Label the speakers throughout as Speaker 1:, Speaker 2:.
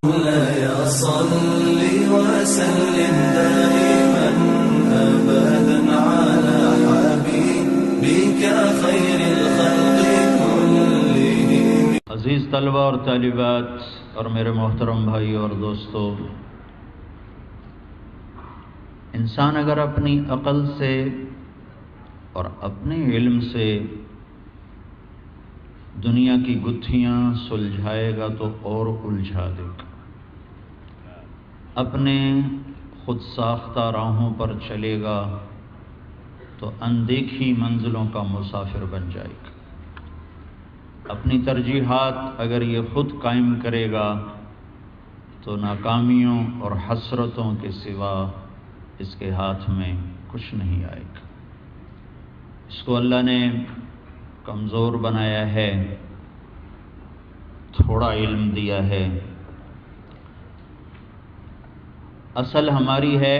Speaker 1: مولاي صل وسلم دائما أبدا على حبيبك خير الخلق كلهم.
Speaker 2: عزیز طلبہ اور طالبات اور میرے محترم بھائی اور دوستو، انسان اگر اپنی عقل سے اور اپنے علم سے دنیا کی گتھیاں سلجھائے گا تو اور الجھا دے گا، اپنے خود ساختہ راہوں پر چلے گا تو اندیکھی منزلوں کا مسافر بن جائے گا. اپنی ترجیحات اگر یہ خود قائم کرے گا تو ناکامیوں اور حسرتوں کے سوا اس کے ہاتھ میں کچھ نہیں آئے گا. اس کو اللہ نے کمزور بنایا ہے، تھوڑا علم دیا ہے. اصل ہماری ہے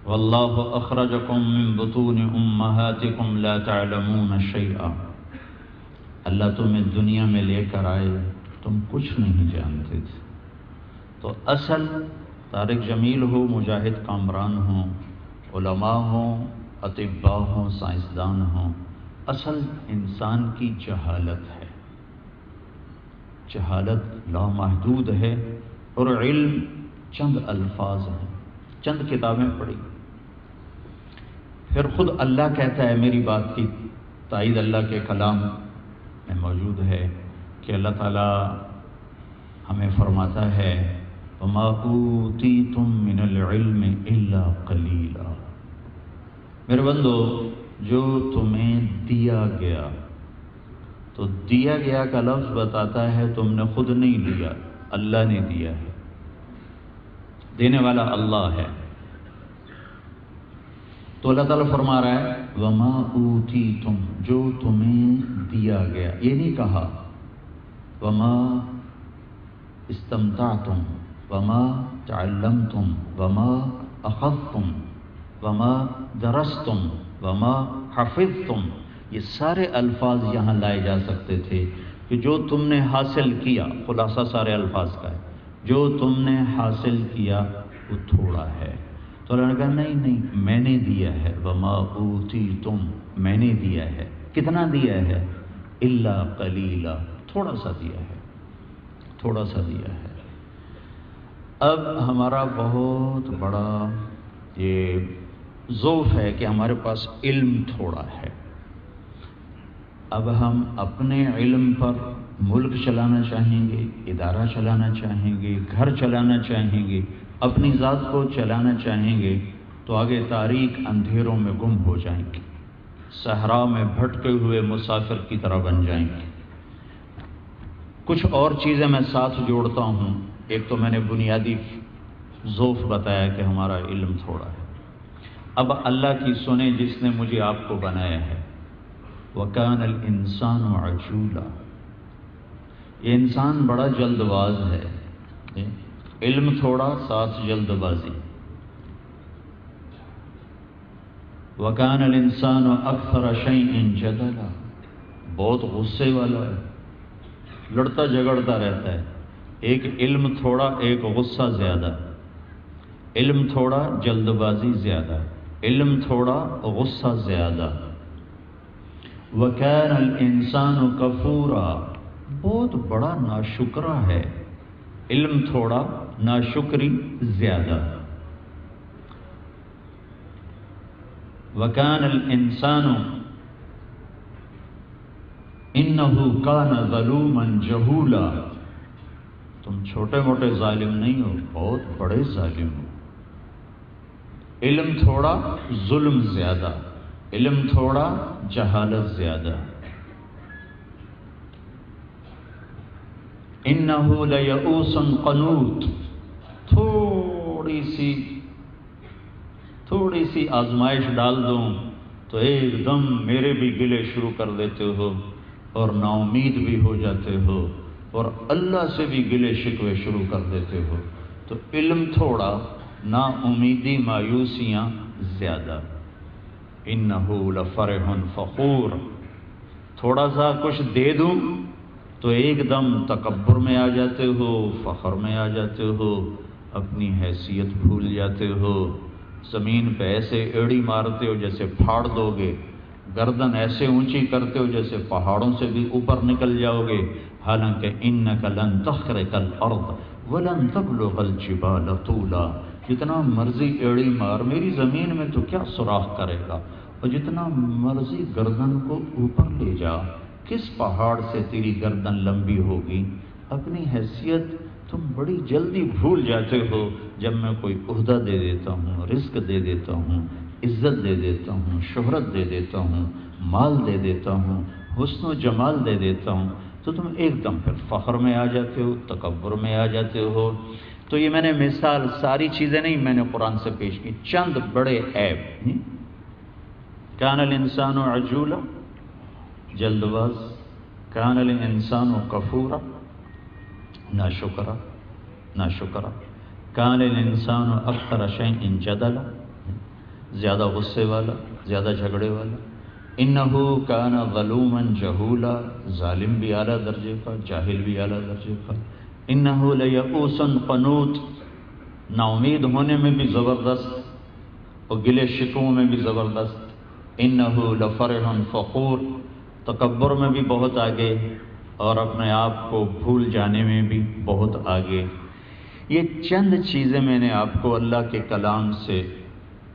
Speaker 2: واللہ اخرجکم من بطون امہاتکم لا تعلمون شیئا. اللہ تمہیں دنیا میں لے کر آئے، تم کچھ نہیں جانتے تھے. تو اصل طارق جمیل ہو، مجاہد کامران ہوں، علماء ہوں، اطباء ہوں، سائنسدان ہوں، اصل انسان کی جہالت ہے. جہالت لامحدود ہے اور علم چند الفاظ ہیں، چند کتابیں پڑھی. پھر خود اللہ کہتا ہے، میری بات کی تائید اللہ کے کلام میں موجود ہے کہ اللہ تعالیٰ ہمیں فرماتا ہے وَمَا أُوتِيتُم مِّنَ الْعِلْمِ إِلَّا قَلِيلًا. میرے بندو، جو تمہیں دیا گیا، تو دیا گیا کا لفظ بتاتا ہے تم نے خود نہیں لیا، اللہ نے دیا ہے. دینے والا اللہ ہے. تو اللہ تعالیٰ فرما رہا ہے وَمَا أُوتِيتُم، جو تمہیں دیا گیا. یہ نہیں کہا وَمَا اسْتَمْتَعْتُم، وَمَا تَعَلَّمْتُم، وَمَا أَخَذْتُم، وَمَا دَرَسْتُم، وَمَا حَفِظْتُم. یہ سارے الفاظ یہاں لائے جا سکتے تھے کہ جو تم نے حاصل کیا. خلاصہ سارے الفاظ کا ہے، جو تم نے حاصل کیا وہ تھوڑا ہے. تو اللہ نے کہا نہیں، میں نے دیا ہے. وما اوتیتم، میں نے دیا ہے. کتنا دیا ہے؟ الا قلیلا، تھوڑا سا دیا ہے، تھوڑا سا دیا ہے. اب ہمارا بہت بڑا یہ ضعف ہے کہ ہمارے پاس علم تھوڑا ہے. اب ہم اپنے علم پر ملک چلانا چاہیں گے، ادارہ چلانا چاہیں گے، گھر چلانا چاہیں گے، اپنی ذات کو چلانا چاہیں گے تو آگے تاریک اندھیروں میں گم ہو جائیں گے، صحرا میں بھٹکے ہوئے مسافر کی طرح بن جائیں گے. کچھ اور چیزیں میں ساتھ جوڑتا ہوں. ایک تو میں نے بنیادی ضعف بتایا کہ ہمارا علم تھوڑا ہے. اب اللہ کی سنیں جس نے مجھے آپ کو بنایا ہے. وَكَانَ الْإِنسَانُ عَجُولًا. یہ انسان بڑا جلد باز ہے. علم تھوڑا، ساتھ جلد بازی. وَكَانَ الْإِنسَانُ أَكْثَرَ شَيْءٍ جَدَلًا. بہت غصے والا ہے، لڑتا جھگڑتا رہتا ہے. ایک علم تھوڑا، ایک غصہ زیادہ. علم تھوڑا، جلد بازی زیادہ. علم تھوڑا، غصہ زیادہ. وَكَانَ الْإِنسَانُ كَفُورًا. بہت بڑا ناشکرا ہے. علم تھوڑا، ناشکری زیادہ. وَكَانَ الْإِنسَانُ إِنَّهُ كَانَ ظَلُومًا جَهُولًا. تم چھوٹے موٹے ظالم نہیں ہو، بہت بڑے ظالم ہو. علم تھوڑا، ظلم زیادہ. علم تھوڑا، جہالت زیادہ. انہ لیئوس قنوط. تھوڑی سی آزمائش ڈال دوں تو ایک دم میرے بھی گلے شروع کر دیتے ہو اور نا امید بھی ہو جاتے ہو اور اللہ سے بھی گلے شکوے شروع کر دیتے ہو. تو علم تھوڑا، نا امیدی مایوسیاں زیادہ. انہ لفرح فخور. تھوڑا سا کچھ دے دوں تو ایک دم تکبر میں آ جاتے ہو، فخر میں آ جاتے ہو، اپنی حیثیت بھول جاتے ہو، زمین پہ ایسے ایڑی مارتے ہو جیسے پھاڑ دو گے، گردن ایسے اونچی کرتے ہو جیسے پہاڑوں سے بھی اوپر نکل جاؤ گے، حالانکہ انک لن تخرق الارض ولن تبلغ الجبال طولا، جتنا مرضی ایڑی مار میری زمین میں تو کیا سوراخ کرے گا، اور جتنا مرضی گردن کو اوپر لے جا، کس پہاڑ سے تیری گردن لمبی ہوگی؟ اپنی حیثیت تم بڑی جلدی بھول جاتے ہو جب میں کوئی عہدہ دے دیتا ہوں، رزق دے دیتا ہوں، عزت دے دیتا ہوں، شہرت دے دیتا ہوں، مال دے دیتا ہوں، حسن و جمال دے دیتا ہوں، تو تم ایک دم پھر فخر میں آ جاتے ہو، تکبر میں آ جاتے ہو۔ تو یہ میں نے مثال، ساری چیزیں نہیں میں نے قرآن سے پیش کی، چند بڑے عیب۔ کان الانسان عجولا، جلد باز، کان الانسان کفورا، ناشکرا، کان الانسان اکثر شیء جدلا، زیادہ غصے والا، زیادہ جھگڑے والا، انہو کان ظلوما جہولا، ظالم بھی اعلیٰ درجے کا، جاہل بھی اعلیٰ درجے کا، انہو لیئوس قنوط، نا امید ہونے میں بھی زبردست اور گلے شکووں میں بھی زبردست، انہو لفرح فخور، تکبر میں بھی بہت آگے اور اپنے آپ کو بھول جانے میں بھی بہت آگے۔ یہ چند چیزیں میں نے آپ کو اللہ کے کلام سے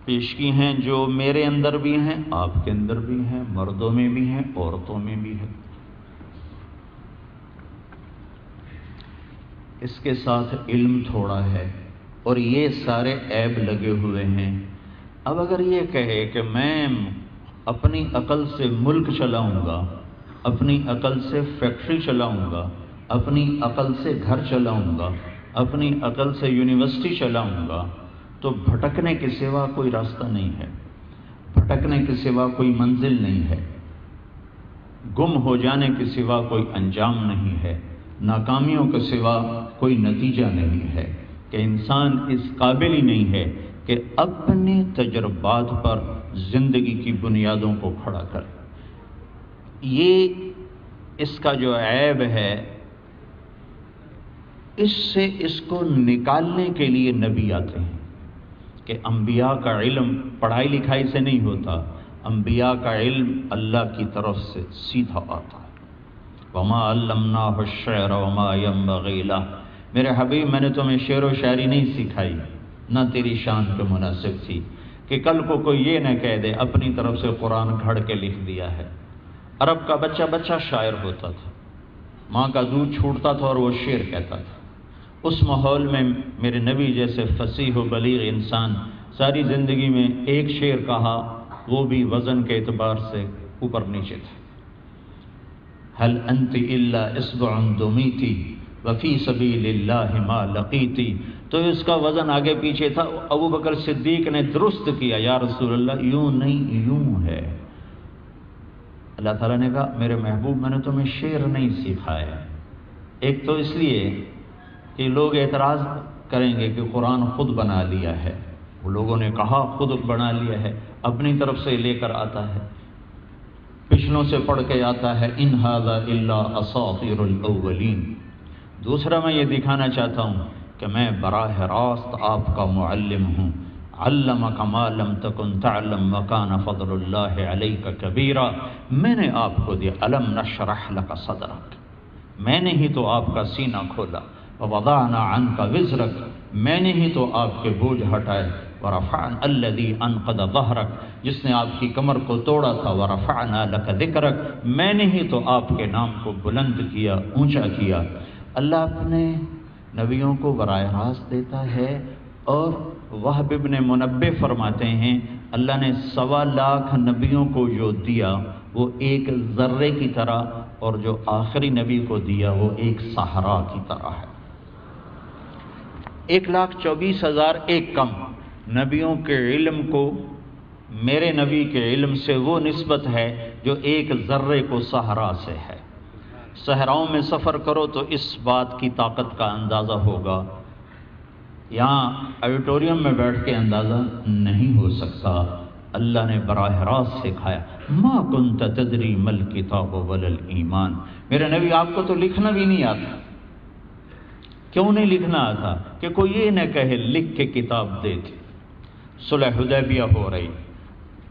Speaker 2: پیش کی ہیں جو میرے اندر بھی ہیں، آپ کے اندر بھی ہیں، مردوں میں بھی ہیں، عورتوں میں بھی ہیں۔ اس کے ساتھ علم تھوڑا ہے اور یہ سارے عیب لگے ہوئے ہیں۔ اب اگر یہ کہے کہ میں اپنی عقل سے ملک چلاؤں گا، اپنی عقل سے فیکٹری چلاؤں گا، اپنی عقل سے گھر چلاؤں گا، اپنی عقل سے یونیورسٹی چلاؤں گا، تو بھٹکنے کے سوا کوئی راستہ نہیں ہے، بھٹکنے کے سوا کوئی منزل نہیں ہے، گم ہو جانے کے سوا کوئی انجام نہیں ہے، ناکامیوں کے سوا کوئی نتیجہ نہیں ہے، کہ انسان اس قابل ہی نہیں ہے کہ اپنے تجربات پر زندگی کی بنیادوں کو کھڑا کرے۔ یہ اس کا جو عیب ہے، اس سے اس کو نکالنے کے لیے نبی آتے ہیں کہ انبیاء کا علم پڑھائی لکھائی سے نہیں ہوتا، انبیاء کا علم اللہ کی طرف سے سیدھا آتا ہے۔ وما علمناہ الشعر وما ينبغی لہ، میرے حبیب میں نے تمہیں شعر و شاعری نہیں سکھائی، نہ تیری شان کے مناسب تھی کہ کل کو کوئی یہ نہ کہہ دے اپنی طرف سے قرآن گھڑ کے لکھ دیا ہے۔ عرب کا بچہ شاعر ہوتا تھا، ماں کا دودھ چھوٹتا تھا اور وہ شعر کہتا تھا۔ اس ماحول میں میرے نبی جیسے فصیح و بلیغ انسان ساری زندگی میں ایک شعر کہا، وہ بھی وزن کے اعتبار سے اوپر نیچے تھا۔ هل انت الا اصبع دمیتی وفی سبیل اللہ ما لقیتی، تو اس کا وزن آگے پیچھے تھا۔ ابو بکر صدیق نے درست کیا، یا رسول اللہ یوں نہیں یوں ہے۔ اللہ تعالیٰ نے کہا میرے محبوب میں نے تمہیں شعر نہیں سکھایا، ایک تو اس لیے کہ لوگ اعتراض کریں گے کہ قرآن خود بنا لیا ہے، وہ لوگوں نے کہا خود بنا لیا ہے، اپنی طرف سے لے کر آتا ہے، پچھلوں سے پڑھ کے آتا ہے، ان ھذا الا اساطیر الاولین۔ دوسرا میں یہ دکھانا چاہتا ہوں کہ میں براہ راست آپ کا معلم ہوں، علمک ما لم تکن تعلم وکان فضل اللہ علیک کبیرا، میں نے آپ کو دیا، الم نشرح لک صدرک، میں نے ہی تو آپ کا سینہ کھولا، ووضعنا عنک وزرک، میں نے ہی تو آپ کے بوجھ ہٹائے، ورفعنا الذی انقض ظہرک، جس نے آپ کی کمر کو توڑا تھا، ورفعنا لک ذکرک، میں نے ہی تو آپ کے نام کو بلند کیا، اونچا کیا۔ اللہ اپنے نبیوں کو براہ راست دیتا ہے، اور وہب ابن منبہ فرماتے ہیں اللہ نے 1.25 لاکھ نبیوں کو جو دیا وہ ایک ذرے کی طرح، اور جو آخری نبی کو دیا وہ ایک صحرا کی طرح ہے۔ 1,24,000 ایک کم نبیوں کے علم کو میرے نبی کے علم سے وہ نسبت ہے جو ایک ذرے کو صحرا سے ہے۔ صحراؤں میں سفر کرو تو اس بات کی طاقت کا اندازہ ہوگا، یہاں آڈیٹوریم میں بیٹھ کے اندازہ نہیں ہو سکتا۔ اللہ نے براہ راست سکھایا، ما کنت تدری مل کتاب ولا الایمان، میرے نبی آپ کو تو لکھنا بھی نہیں آتا. کیوں نہیں لکھنا آتا؟ کہ کوئی یہ نہ کہے لکھ کے کتاب دے دی. صلح حدیبیہ ہو رہی،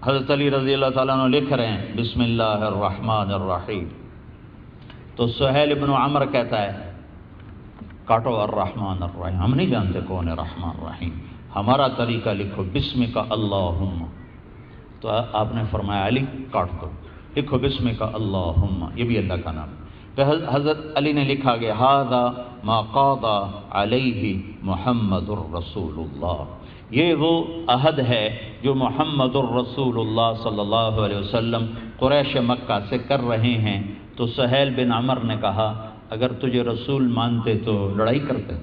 Speaker 2: حضرت علی رضی اللہ تعالیٰ عنہ لکھ رہے ہیں بسم اللہ الرحمن الرحیم، تو سہیل ابن عمر کہتا ہے کاٹو الرحمن الرحیم، ہم نہیں جانتے کون ہے رحمان الرحیم، ہمارا طریقہ لکھو بسم کا اللہم. تو آپ نے فرمایا علی کاٹ دو، لکھو بسم کا اللہم، یہ بھی اللہ کا نام. تو حضرت علی نے لکھا کہ ھذا ما قاض علیہ محمد الرسول اللہ، یہ وہ عہد ہے جو محمد الرسول اللہ صلی اللہ علیہ وسلم قریش مکہ سے کر رہے ہیں. تو سہیل بن عمر نے کہا اگر تجھے رسول مانتے تو لڑائی کرتے،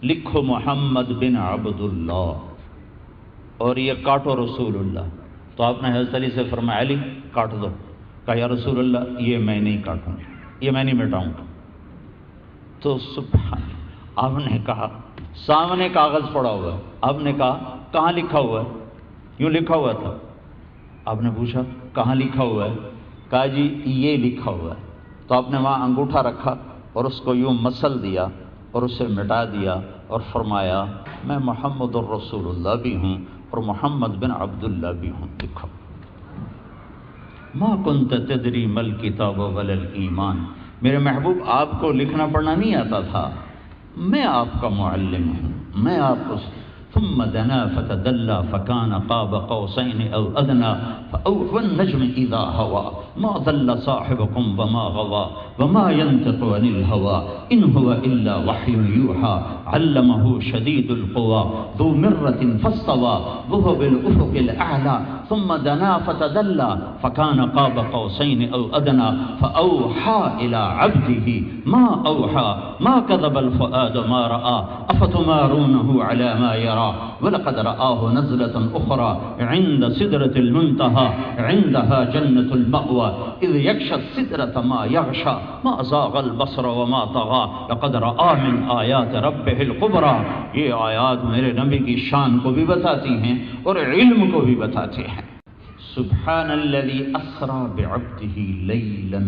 Speaker 2: لکھو محمد بن عبداللہ اور یہ کاٹو رسول اللہ. تو آپ نے حضرت علی سے فرمایا علی کاٹ دو. کہا یا رسول اللہ یہ میں نہیں کاٹوں گا، یہ میں نہیں مٹاؤں گا. تو سبحان، آپ نے کہا سامنے کاغذ پڑا ہوا ہے، آپ نے کہا کہاں لکھا ہوا ہے؟ یوں لکھا ہوا تھا. آپ نے پوچھا کہاں لکھا ہوا ہے؟ کہا جی یہ لکھا ہوا ہے. تو آپ نے وہاں انگوٹھا رکھا اور اس کو یوں مسل دیا اور اسے مٹا دیا اور فرمایا میں محمد الرسول اللہ بھی ہوں اور محمد بن عبداللہ بھی ہوں. لکھو ما کنت تدری مل کتاب ولا الایمان، میرے محبوب آپ کو لکھنا پڑھنا نہیں آتا تھا، میں آپ کا معلم ہوں، میں آپ کو. ثم دنا فتدلى فكان قاب قوسين او ادنى والنجم اذا هوى ما ضل صاحبكم وما غوى وما ينطق عن الهوى ان هو الا وحي يوحى علمه شديد القوى ذو مرة فاستوى وهو بالافق الاعلى ثم دنا فتدلى فكان قاب قوسين او ادنى فاوحى الى عبده ما اوحى ما كذب الفؤاد ما راى افتمارونه على ما يرى وَلَقَدْ رَآهُ نَزْلَةً أُخْرَى عِنْدَ سِدْرَةِ الْمُنْتَهَى عِنْدَهَا جَنَّةُ الْمَأْوَى إِذْ يَغْشَى السِّدْرَةَ مَا يَغْشَى مَا زَاغَ الْبَصَرُ وَمَا طَغَى لَقَدْ رَآ مِنْ آيَاتِ رَبِّهِ الْكُبْرَى. یہ آیات میرے نبی کی شان کو بھی بتاتی ہیں اور علم کو بھی بتاتی ہیں. سبحان الذی اسری بعبدہ لیلا،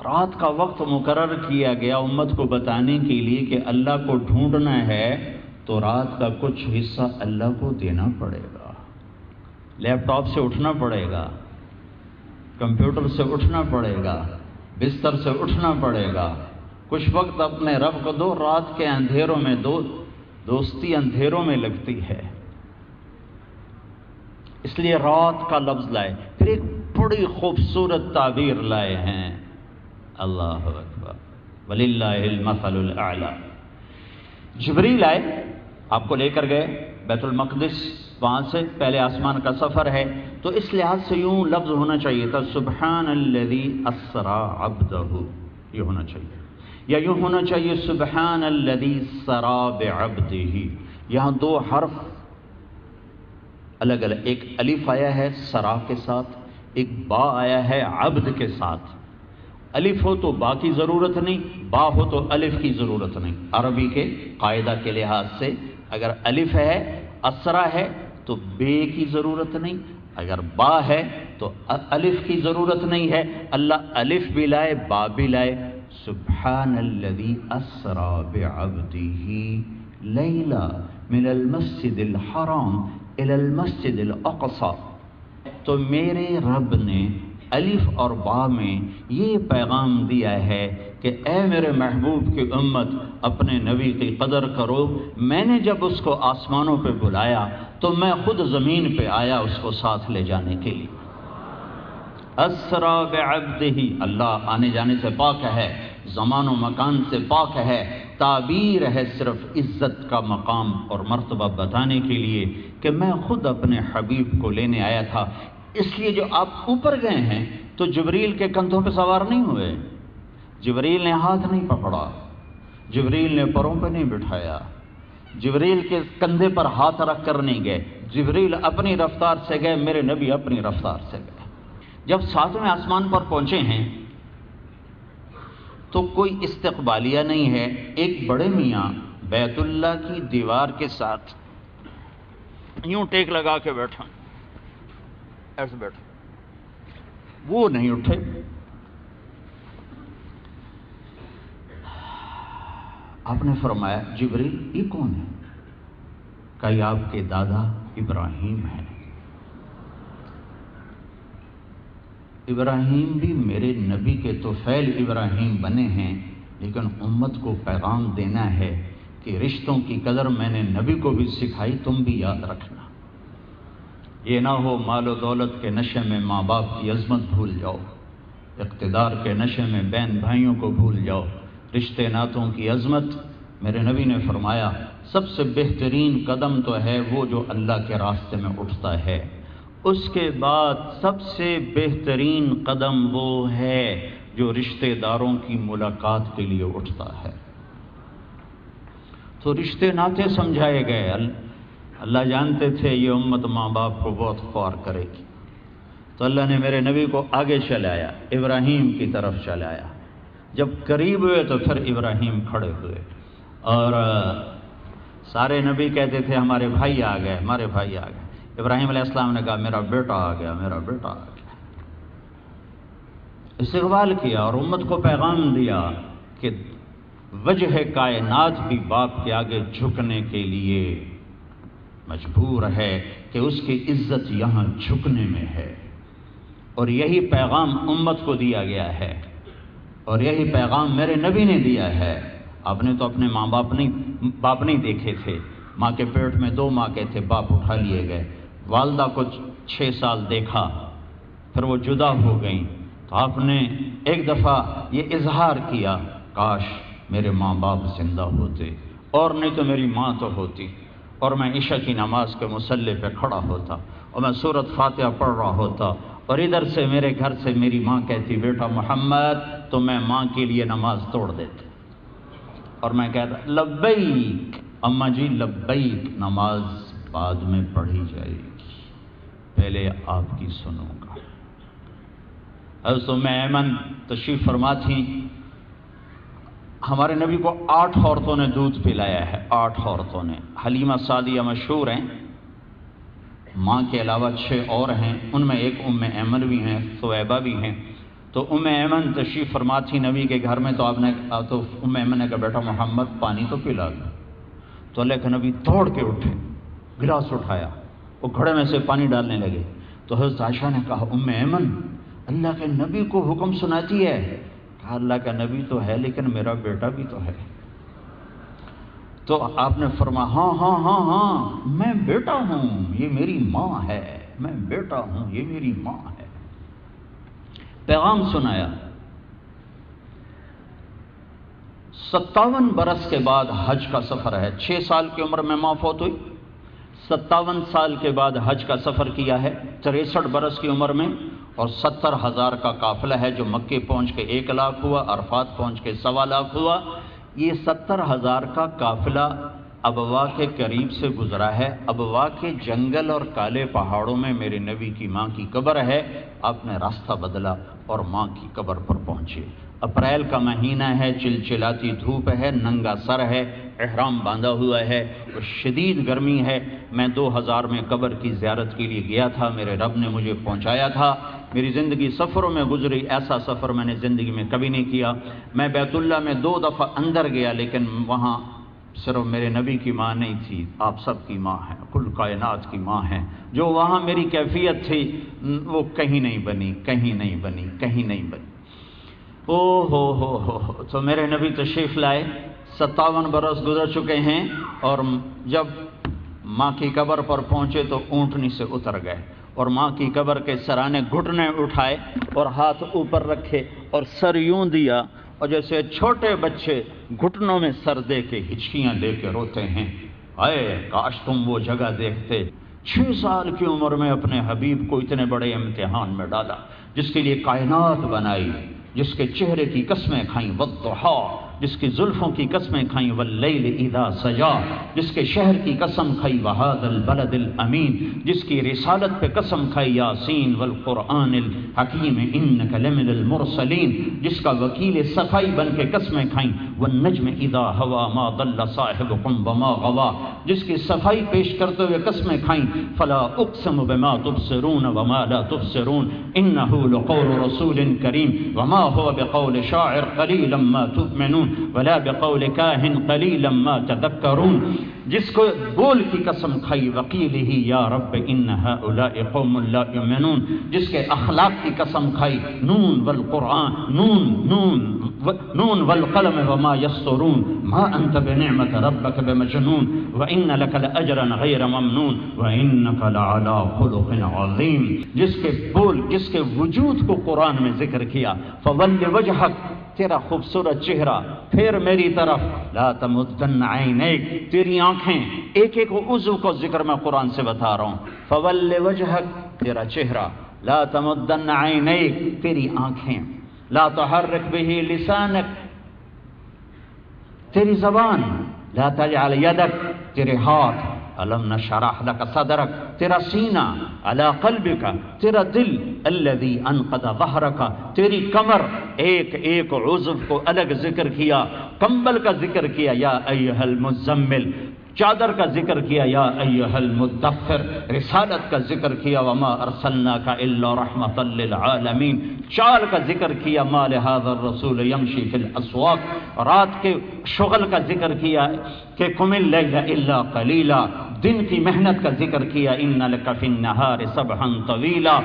Speaker 2: رات کا وقت مقرر کیا گیا امت کو بتانے کے لیے کہ اللہ کو ڈھونڈنا ہے تو رات کا کچھ حصہ اللہ کو دینا پڑے گا. لیپ ٹاپ سے اٹھنا پڑے گا، کمپیوٹر سے اٹھنا پڑے گا، بستر سے اٹھنا پڑے گا. کچھ وقت اپنے رب کو دو. رات کے اندھیروں میں دوستی اندھیروں میں لگتی ہے، اس لیے رات کا لفظ لائے. پھر ایک بڑی خوبصورت تعبیر لائے ہیں، اللہ اکبر وللہ المثل الاعلی. جبریل آئے، آپ کو لے کر گئے بیت المقدس، وہاں سے پہلے آسمان کا سفر ہے، تو اس لحاظ سے یوں لفظ ہونا چاہیے تھا سبحان الذی اسری عبدہ، یہ ہونا چاہیے، یا یوں ہونا چاہیے سبحان الذی سری بعبدہ. یہاں دو حرف الگ الگ، ایک الف آیا ہے سرا کے ساتھ، ایک با آیا ہے عبد کے ساتھ. الف ہو تو با کی ضرورت نہیں، با ہو تو الف کی ضرورت نہیں. عربی کے قاعدہ کے لحاظ سے اگر الف ہے اسرا ہے تو بے کی ضرورت نہیں، اگر با ہے تو الف کی ضرورت نہیں ہے. اللہ الف بھی لائے با بھی لائے. سبحان الذی اسری بعبدہ لیلا من المسجد الحرام الی المسجد الاقصی. تو میرے رب نے الف اور با میں یہ پیغام دیا ہے کہ اے میرے محبوب کی امت اپنے نبی کی قدر کرو. میں نے جب اس کو آسمانوں پہ بلایا تو میں خود زمین پہ آیا اس کو ساتھ لے جانے کے لیے. اسری بعبدہ، اللہ آنے جانے سے پاک ہے، زمان و مکان سے پاک ہے. تعبیر ہے صرف عزت کا مقام اور مرتبہ بتانے کے لیے کہ میں خود اپنے حبیب کو لینے آیا تھا. اس لیے جو آپ اوپر گئے ہیں تو جبریل کے کندھوں پہ سوار نہیں ہوئے، جبریل نے ہاتھ نہیں پکڑا، جبریل نے پروں پہ نہیں بٹھایا، جبریل کے کندھے پر ہاتھ رکھ کر نہیں گئے. جبریل اپنی رفتار سے گئے، میرے نبی اپنی رفتار سے گئے. جب ساتویں آسمان پر پہنچے ہیں تو کوئی استقبالیہ نہیں ہے. ایک بڑے میاں بیت اللہ کی دیوار کے ساتھ یوں ٹیک لگا کے بیٹھا، ایسے بیٹھا. وہ نہیں اٹھے۔ آپ نے فرمایا جبریل یہ کون ہے؟ کہا یہ آپ کے دادا ابراہیم ہیں۔ ابراہیم بھی میرے نبی کے طفیل ابراہیم بنے ہیں، لیکن امت کو پیغام دینا ہے کہ رشتوں کی قدر میں نے نبی کو بھی سکھائی، تم بھی یاد رکھنا۔ یہ نہ ہو مال و دولت کے نشے میں ماں باپ کی عظمت بھول جاؤ، اقتدار کے نشے میں بہن بھائیوں کو بھول جاؤ، رشتے ناتوں کی عظمت۔ میرے نبی نے فرمایا سب سے بہترین قدم تو ہے وہ جو اللہ کے راستے میں اٹھتا ہے، اس کے بعد سب سے بہترین قدم وہ ہے جو رشتے داروں کی ملاقات کے لیے اٹھتا ہے۔ تو رشتے ناتے سمجھائے گئے۔ اللہ جانتے تھے یہ امت ماں باپ کو بہت خوار کرے گی، تو اللہ نے میرے نبی کو آگے چلایا، ابراہیم کی طرف چلایا۔ جب قریب ہوئے تو پھر ابراہیم کھڑے ہوئے، اور سارے نبی کہتے تھے ہمارے بھائی آ گئے، ہمارے بھائی آ گئے۔ ابراہیم علیہ السلام نے کہا میرا بیٹا آ گیا، میرا بیٹا آ گیا۔ استقبال کیا اور امت کو پیغام دیا کہ وجہ کائنات بھی باپ کے آگے جھکنے کے لیے مجبور ہے کہ اس کی عزت یہاں جھکنے میں ہے، اور یہی پیغام امت کو دیا گیا ہے، اور یہی پیغام میرے نبی نے دیا ہے۔ آپ نے تو اپنے ماں باپ نہیں دیکھے تھے، ماں کے پیٹ میں 2 ماں کے تھے، باپ اٹھا لیے گئے۔ والدہ کو 6 سال دیکھا، پھر وہ جدا ہو گئیں، تو آپ نے ایک دفعہ یہ اظہار کیا کاش میرے ماں باپ زندہ ہوتے، اور نہیں تو میری ماں تو ہوتی، اور میں عشاء کی نماز کے مصلی پہ کھڑا ہوتا اور میں سورۃ فاتحہ پڑھ رہا ہوتا، اور ادھر سے میرے گھر سے میری ماں کہتی بیٹا محمد، تو میں ماں کے لیے نماز توڑ دیتا اور میں کہتا لبیک اماں جی لبیک، نماز بعد میں پڑھی جائے گی، پہلے آپ کی سنوں گا۔ حضرت ام ایمن تشریف فرما تھیں، ہمارے نبی کو 8 عورتوں نے دودھ پلایا ہے، 8 عورتوں نے۔ حلیمہ سعدیہ مشہور ہیں، ماں کے علاوہ 6 اور ہیں، ان میں ایک ام ایمن بھی ہیں، ثویبہ بھی ہیں۔ تو ام ایمن تشریف فرما تھی نبی کے گھر میں، تو ام ایمن نے کہا بیٹا محمد پانی تو پلا دو، تو اللہ کے نبی دوڑ کے اٹھے، گلاس اٹھایا، وہ گھڑے میں سے پانی ڈالنے لگے۔ تو حضرت عائشہ نے کہا ام ایمن اللہ کے نبی کو حکم سناتی ہے؟ کہا اللہ کا نبی تو ہے لیکن میرا بیٹا بھی تو ہے۔ تو آپ نے فرمایا ہاں ہاں ہاں ہاں میں بیٹا ہوں، یہ میری ماں ہے، میں بیٹا ہوں، یہ میری ماں ہے۔ پیغام سنایا۔ 57 برس کے بعد حج کا سفر ہے، 6 سال کی عمر میں ماں فوت ہوئی، 57 سال کے بعد حج کا سفر کیا ہے 63 برس کی عمر میں، اور 70,000 کا قافلہ ہے جو مکے پہنچ کے 1 لاکھ ہوا، عرفات پہنچ کے 1.25 لاکھ ہوا۔ یہ 70,000 کا قافلہ ابوا کے قریب سے گزرا ہے۔ ابوا کے جنگل اور کالے پہاڑوں میں میرے نبی کی ماں کی قبر ہے، آپ نے راستہ بدلا اور ماں کی قبر پر پہنچے۔ اپریل کا مہینہ ہے، چلچلاتی دھوپ ہے، ننگا سر ہے، احرام باندھا ہوا ہے، اور شدید گرمی ہے۔ میں 2000 میں قبر کی زیارت کے لیے گیا تھا، میرے رب نے مجھے پہنچایا تھا۔ میری زندگی سفروں میں گزری، ایسا سفر میں نے زندگی میں کبھی نہیں کیا۔ میں بیت اللہ میں 2 دفعہ اندر گیا، لیکن وہاں صرف میرے نبی کی ماں نہیں تھی، آپ سب کی ماں ہے، کل کائنات کی ماں ہے۔ جو وہاں میری کیفیت تھی وہ کہیں نہیں بنی، کہیں نہیں بنی، کہیں نہیں بنی۔ او ہو تو میرے نبی تشریف لائے، 57 برس گزر چکے ہیں، اور جب ماں کی قبر پر پہنچے تو اونٹنی سے اتر گئے، اور ماں کی قبر کے سرانے گھٹنے اٹھائے اور ہاتھ اوپر رکھے اور سر یوں دیا، اور جیسے چھوٹے بچے گھٹنوں میں سر دے کے ہچکیاں لے کے روتے ہیں، اے کاش تم وہ جگہ دیکھتے۔ 6 سال کی عمر میں اپنے حبیب کو اتنے بڑے امتحان میں ڈالا، جس کے لیے کائنات بنائی، جس کے چہرے کی قسمیں کھائیں والضحیٰ، جس کی زلفوں کی قسمیں کھائیں واللیل اذا سجا، جس کے شہر کی قسم کھائی وہذا البلد الامین، جس کی رسالت پہ قسم کھائی یاسین والقرآن الحکیم انک لمن المرسلین، جس کا وکیل صفائی بن کے قسمیں کھائیں والنجم اذا ہوا ما ضل صاحبكم وما غوا، جس کی صفائی پیش کرتے ہوئے قسمیں کھائیں، فلا اقسم بما تبصرون وما لا تبصرون انه لقول رسول کریم وما هو بقول شاعر قلیلا ما تؤمنون ولا بقول کاہن قلیلا ما تذکرون، جس کو بول کی قسم کھائی وقیلہ یا رب ان هؤلاء قوم لا یؤمنون، جس کے اخلاق کی قسم کھائی، نون والقرآن نون والقلم وما يسطرون ما انت بنعمت ربك بمجنون وان لك لاجرا غیر ممنون وانك لعلى خلق عظیم، جس کے بول جس کے وجود کو قرآن میں ذکر کیا، فول وجہک تیرا خوبصورت چہرہ پھر میری طرف، لا تمدن عینیک تیری آنکھیں، ایک ایک عضو کو ذکر میں قرآن سے بتا رہا ہوں، فول وجہک تیرا چہرہ، لا تمدن عینیک تیری آنکھیں، لا تحرک به لسانک تیری زبان، لا تجعل یدک تیرے ہاتھ، علم نشرح لک صدرک تیرا سینہ، علی قلبک تیرا دل، الذی انقض ظہرک تیری کمر، ایک ایک عضو کو الگ ذکر کیا، کمبل کا ذکر کیا یا ایھا المزمل، چادر کا ذکر کیا یا ایھا المدثر، رسالت کا ذکر کیا وما ارسلناک الا رحمتا للعالمین، چال کا ذکر کیا ما لہذا الرسول یمشی فی الاسواق، رات کے شغل کا ذکر کیا کہ قم اللیل الا قلیلا، دن کی محنت کا ذکر کیا ان لک فی النہار سبحا طویلا،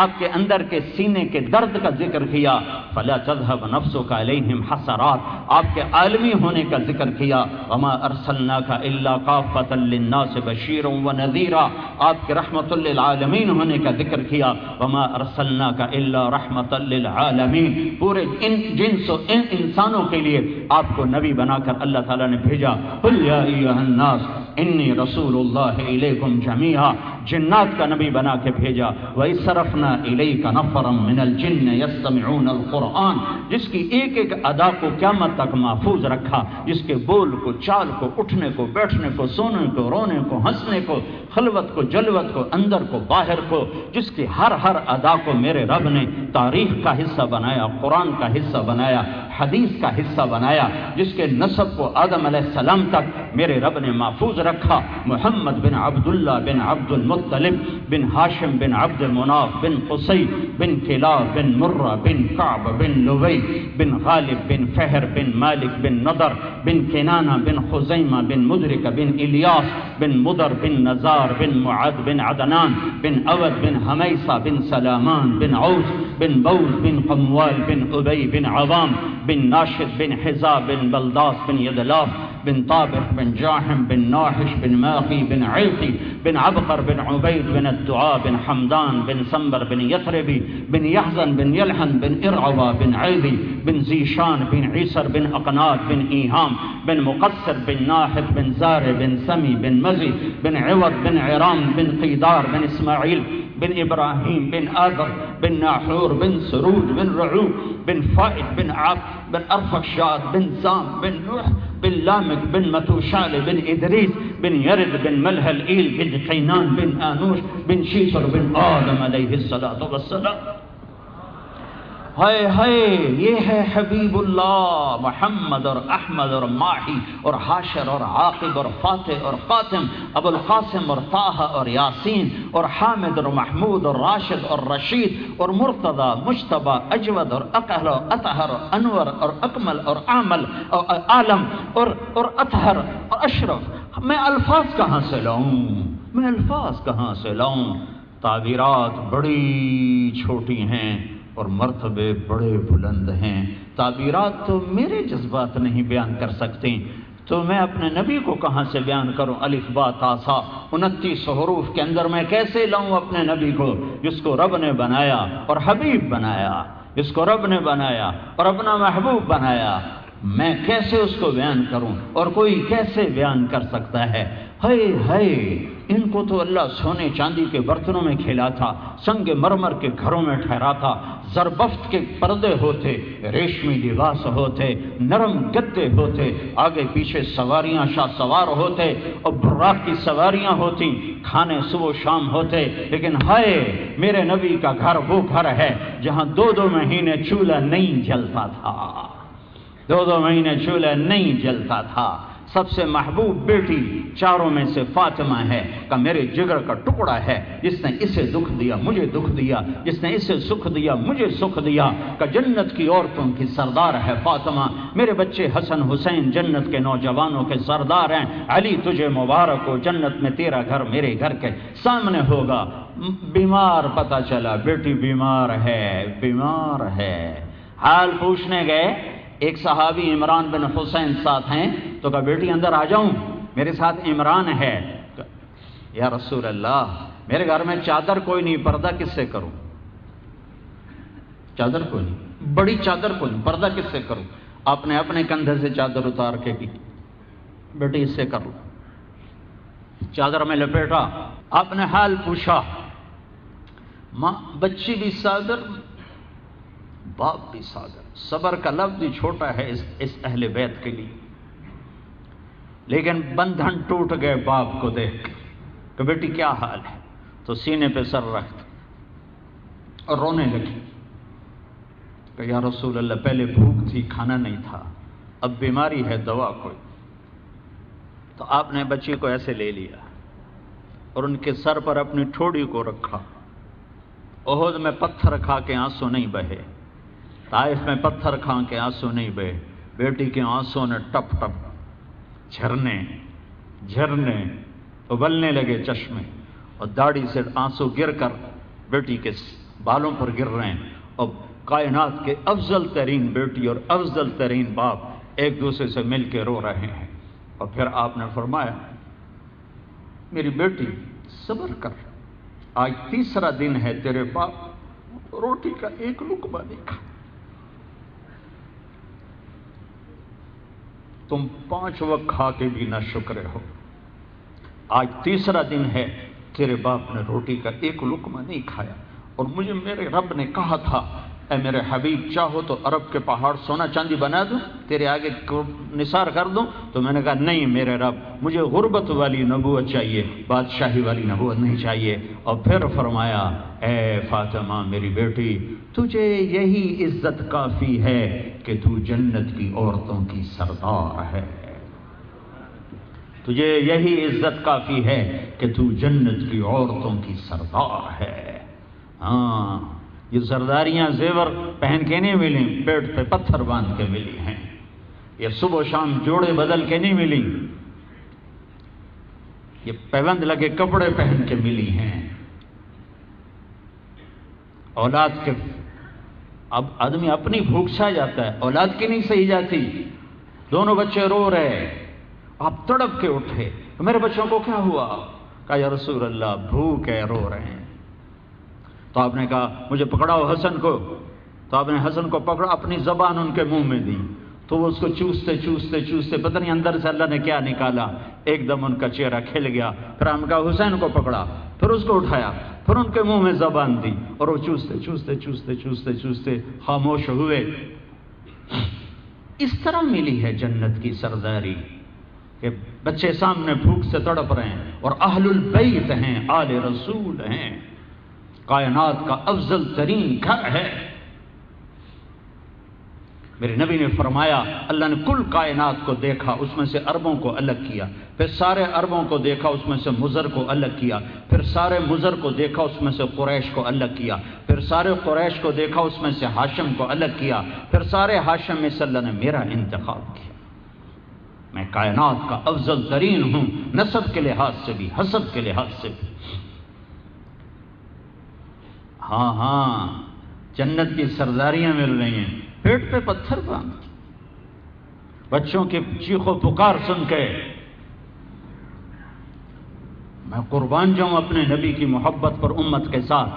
Speaker 2: آپ کے اندر کے سینے کے درد کا ذکر کیا، فلا تذهب نفسک علیہم حسرات، آپ کے عالمی ہونے کا ذکر کیا، وما ارسلناک الا کافۃ للناس بشیرا ونذیرا، آپ کے رحمت للعالمین ہونے کا ذکر کیا، وما ارسلناک الا رحمت للعالمین، پورے جنس و انسانوں کے لیے آپ کو نبی بنا کر اللہ تعالیٰ نے بھیجا، قل یا ایھا الناس انی رسول اللہ الیکم جمیعا، جنات کا نبی بنا کے بھیجا، وَإِذْ صَرَفْنَا إِلَيْكَ نَفَرًا مِنَ الْجِنِّ يَسْتَمِعُونَ الْقُرْآنَ، جس کی ایک ایک ادا کو قیامت تک محفوظ رکھا، جس کے بول کو، چال کو، اٹھنے کو، بیٹھنے کو، سونے کو، رونے کو، ہنسنے کو، خلوت کو، جلوت کو، اندر کو، باہر کو، جس کی ہر ادا کو میرے رب نے تاریخ کا حصہ بنایا، قرآن کا حصہ بنایا، حدیث کا حصہ بنایا، جس کے نسب کو آدم علیہ السلام تک میرے رب نے محفوظ رکھا، محمد بن عبداللہ بن عبد المطلب بن ہاشم بن عبد مناف بن قصی بن کلاب بن مرہ بن کعب بن لوی بن غالب بن فہر بن مالک بن نضر بن کنانہ بن خزیمہ بن مدرک بن الیاس بن مدر بن نزار بن معد بن عدنان بن اود بن حمیسہ بن سلامان بن عوس بن بوز بن قموال بن ابی بن عوام بن ناشد بن حزاب بن بلداس بن یدلاف بن طابق بن جاحم بن ناحش بن ماقی بن عیقی بن عبقر بن عبید بن الدعاء بن حمدان بن سنبر بن یثربی بن یحزن بن یلحن بن ارعوا بن عیدی بن زیشان بن عیسر بن اقناد بن ایہام بن مقصر بن ناحد بن زار بن سمی بن مزی بن عوض بن عرام بن قیدار بن اسماعیل بن ابراہیم بن آذر بن ناحور بن سرود بن رعوب بن فائد بن عاب بن ارفخشاد بن زام بن نوح بن لامك بن متوشال بن إدريس بن يرد بن ملهل إيل بن قينان بن آنوش بن شيشر بن آدم عليه الصلاة والسلام. ہائے ہائے، یہ ہے حبیب اللہ محمد اور احمد اور ماہی اور حاشر اور عاقب اور فاتح اور خاتم، ابو القاسم اور طہ اور یاسین اور حامد اور محمود اور راشد اور رشید اور مرتضی مجتبی اجود اور اقہر اور اطہر اور انور اور اکمل اور عامل اور عالم اور اطہر اور اشرف. میں الفاظ کہاں سے لاؤں؟ تعبیرات بڑی چھوٹی ہیں اور مرتبے بڑے بلند ہیں. تعبیرات تو میرے جذبات نہیں بیان کر سکتے، تو میں اپنے نبی کو کہاں سے بیان کروں؟ الف با تا سا 29 حروف کے اندر میں کیسے لاؤں اپنے نبی کو، جس کو رب نے بنایا اور حبیب بنایا، جس کو رب نے بنایا اور اپنا محبوب بنایا؟ میں کیسے اس کو بیان کروں؟ اور کوئی کیسے بیان کر سکتا ہے؟ ہائے ہائے، ان کو تو اللہ سونے چاندی کے برتنوں میں کھلا تھا، سنگ مرمر کے گھروں میں ٹھہرا تھا، زربفت کے پردے ہوتے، ریشمی لباس ہوتے، نرم گدے ہوتے، آگے پیچھے سواریاں شاہ سوار ہوتے اور براق کی سواریاں ہوتی، کھانے صبح و شام ہوتے. لیکن ہائے، میرے نبی کا گھر وہ گھر ہے جہاں 2 مہینے چولہا نہیں جلتا تھا. 2 مہینے چولہا نہیں جلتا تھا۔ سب سے محبوب بیٹی چاروں میں سے فاطمہ ہے کہ میرے جگر کا ٹکڑا ہے، جس نے اسے دکھ دیا مجھے دکھ دیا، جس نے اسے سکھ دیا مجھے سکھ دیا، کہ جنت کی عورتوں کی سردار ہے فاطمہ، میرے بچے حسن حسین جنت کے نوجوانوں کے سردار ہیں، علی تجھے مبارک ہو، جنت میں تیرا گھر میرے گھر کے سامنے ہوگا۔ بیمار پتہ چلا بیٹی بیمار ہے، حال پوچھنے گئے، ایک صحابی عمران بن حسین ساتھ ہیں، تو کہا بیٹی اندر آ جاؤں، میرے ساتھ عمران ہے۔ یا رسول اللہ میرے گھر میں چادر کوئی نہیں، پردہ کس سے کروں؟ چادر کوئی نہیں، بڑی چادر کوئی نہیں، پردہ کس سے کروں؟ آپ نے اپنے کندھے سے چادر اتار کے کی، بیٹی اس سے کر لو، چادر میں لپیٹا، آپ نے حال پوچھا، ماں بچی بھی صادر باپ بھی صادر۔ صبر کا لفظ ہی چھوٹا ہے اس اہل بیت کے لیے، لیکن بندھن ٹوٹ گئے باپ کو دیکھ کہ بیٹی کیا حال ہے، تو سینے پہ سر رکھ اور رونے لگی کہ یا رسول اللہ پہلے بھوک تھی کھانا نہیں تھا، اب بیماری ہے دوا کوئی۔ تو آپ نے بچی کو ایسے لے لیا اور ان کے سر پر اپنی ٹھوڑی کو رکھا۔ احد میں پتھر کھا کے آنسو نہیں بہے، طائف میں پتھر کھا کے آنسو نہیں بہے، بیٹی کے آنسوں نے ٹپ ٹپ جھرنے ابلنے لگے چشمے، اور داڑھی سے آنسو گر کر بیٹی کے بالوں پر گر رہے ہیں، اور کائنات کے افضل ترین بیٹی اور افضل ترین باپ ایک دوسرے سے مل کے رو رہے ہیں۔ اور پھر آپ نے فرمایا میری بیٹی صبر کر، آج تیسرا دن ہے تیرے باپ روٹی کا ایک لقمہ نہیں کھا، تم 5 وقت کھا کے بھی نہ شکر ہو، آج تیسرا دن ہے تیرے باپ نے روٹی کا ایک لقمہ نہیں کھایا۔ اور مجھے میرے رب نے کہا تھا اے میرے حبیب چاہو تو عرب کے پہاڑ سونا چاندی بنا دوں، تیرے آگے نثار کر دوں، تو میں نے کہا نہیں میرے رب، مجھے غربت والی نبوت چاہیے، بادشاہی والی نبوت نہیں چاہیے۔ اور پھر فرمایا اے فاطمہ میری بیٹی تجھے یہی عزت کافی ہے کہ تو جنت کی عورتوں کی سردار ہے، تجھے یہی عزت کافی ہے کہ تو جنت کی عورتوں کی سردار ہے۔ ہاں یہ سرداریاں زیور پہن کے نہیں ملی، پیٹ پہ پتھر باندھ کے ملی ہیں، یہ صبح و شام جوڑے بدل کے نہیں ملی، یہ پیوند لگے کپڑے پہن کے ملی ہیں۔ اولاد کے اب آدمی اپنی بھوک سہ جاتا ہے، اولاد کی نہیں سہی جاتی، دونوں بچے رو رہے، آپ تڑپ کے اٹھے میرے بچوں کو کیا ہوا؟ کہا یا رسول اللہ بھوک ہے رو رہے ہیں۔ تو آپ نے کہا مجھے پکڑاؤ حسن کو، تو آپ نے حسن کو پکڑا، اپنی زبان ان کے منہ میں دی، تو وہ اس کو چوستے چوستے چوستے پتہ نہیں اندر سے اللہ نے کیا نکالا، ایک دم ان کا چہرہ کھل گیا۔ پھر ہم کہا حسین کو پکڑا، پھر اس کو اٹھایا، پھر ان کے منہ میں زبان دی، اور وہ چوستے چوستے چوستے چوستے چوستے خاموش ہوئے۔ اس طرح ملی ہے جنت کی سرداری کہ بچے سامنے بھوک سے تڑپ رہے ہیں، اور اہل البیت ہیں، آل رسول ہیں، کائنات کا افضل ترین گھر ہے۔ میرے نبی نے فرمایا اللہ نے کل کائنات کو دیکھا، اس میں سے عربوں کو الگ کیا، پھر سارے عربوں کو دیکھا، اس میں سے مضر کو الگ کیا، پھر سارے مضر کو دیکھا، اس میں سے قریش کو الگ کیا، پھر سارے قریش کو دیکھا، اس میں سے ہاشم کو الگ کیا، پھر سارے ہاشم میں سے اللہ نے میرا انتخاب کیا۔ میں کائنات کا افضل ترین ہوں، نسب کے لحاظ سے بھی، حسب کے لحاظ سے بھی۔ ہاں جنت کی سرداریاں مل رہی ہیں، پیٹ پہ پتھر باندھ، بچوں کی چیخ و پکار سن کے میں قربان جاؤں اپنے نبی کی محبت پر امت کے ساتھ۔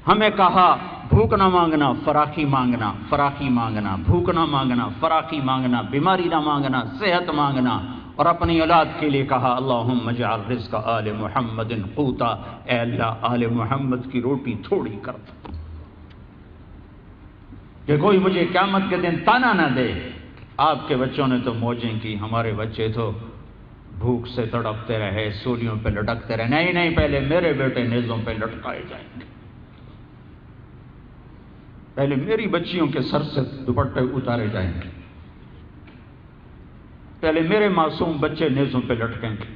Speaker 2: ہمیں کہا بھوک نہ مانگنا، فراخی مانگنا، فراخی مانگنا، بھوک نہ مانگنا، فراخی مانگنا، بیماری نہ مانگنا، صحت مانگنا، اور اپنی اولاد کے لیے کہا اللہم اجعل رزق آل محمد قوتا، اے اللہ آل محمد کی روٹی تھوڑی کر دو کہ کوئی مجھے قیامت کے دن تانا نہ دے آپ کے بچوں نے تو موجیں کی، ہمارے بچے تو بھوک سے تڑپتے رہے، سولیوں پہ لٹکتے رہے۔ نہیں نہیں، پہلے میرے بیٹے نیزوں پہ لٹکائے جائیں گے، پہلے میری بچیوں کے سر سے دوپٹے اتارے جائیں گے، پہلے میرے معصوم بچے نیزوں پہ لٹکیں گے،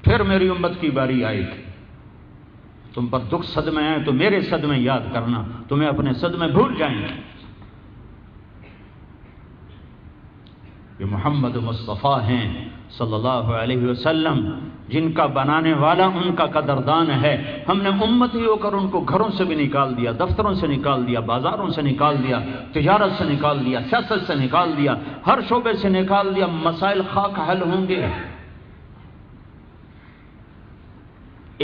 Speaker 2: پھر میری امت کی باری آئے گی۔ تم پر دکھ صدمے ہیں تو میرے صدمے یاد کرنا، تمہیں اپنے صدمے بھول جائیں گے۔ یہ محمد مصطفیٰ ہیں صلی اللہ علیہ وسلم، جن کا بنانے والا ان کا قدردان ہے۔ ہم نے امت ہی ہو کر ان کو گھروں سے بھی نکال دیا، دفتروں سے نکال دیا، بازاروں سے نکال دیا، تجارت سے نکال دیا، سیاست سے نکال دیا، ہر شعبے سے نکال دیا۔ مسائل خاک حل ہوں گے۔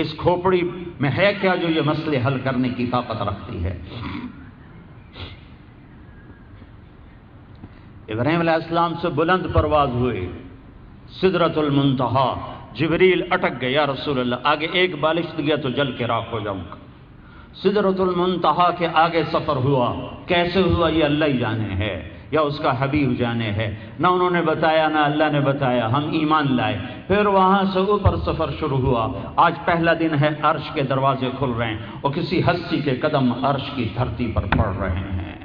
Speaker 2: اس کھوپڑی میں ہے کیا جو یہ مسئلے حل کرنے کی طاقت رکھتی ہے؟ ابراہیم علیہ السلام سے بلند پرواز ہوئے، سدرۃ المنتہا، جبریل اٹک گئے، یا رسول اللہ آگے ایک بالش دیا تو جل کے راکھ ہو جاؤں گا۔ سدرۃ المنتہا کے آگے سفر ہوا، کیسے ہوا یہ اللہ ہی جانے ہے یا اس کا حبیب جانے ہے، نہ انہوں نے بتایا نہ اللہ نے بتایا، ہم ایمان لائے۔ پھر وہاں سے اوپر سفر شروع ہوا۔ آج پہلا دن ہے، عرش کے دروازے کھل رہے ہیں اور کسی ہستی کے قدم عرش کی دھرتی پر پڑ رہے ہیں۔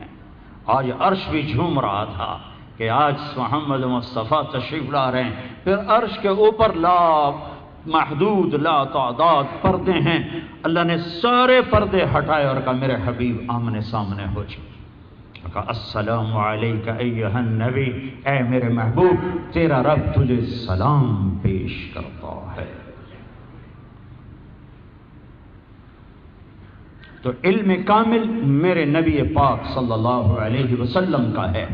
Speaker 2: آج عرش بھی جھوم رہا تھا کہ آج محمد مصطفیٰ تشریف لا رہے ہیں۔ پھر عرش کے اوپر لا محدود لا تعداد پردے ہیں، اللہ نے سارے پردے ہٹائے اور کہا میرے حبیب آمنے سامنے ہو جائے۔ کہا السلام علیک ایھا النبی، اے میرے محبوب تیرا رب تجھے سلام پیش کرتا ہے۔ تو علم کامل میرے نبی پاک صلی اللہ علیہ وسلم کا ہے،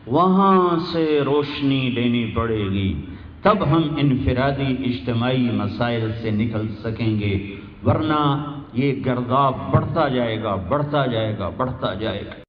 Speaker 2: وہاں سے روشنی لینی پڑے گی، تب ہم انفرادی اجتماعی مسائل سے نکل سکیں گے، ورنہ یہ گرداب بڑھتا جائے گا، بڑھتا جائے گا، بڑھتا جائے گا۔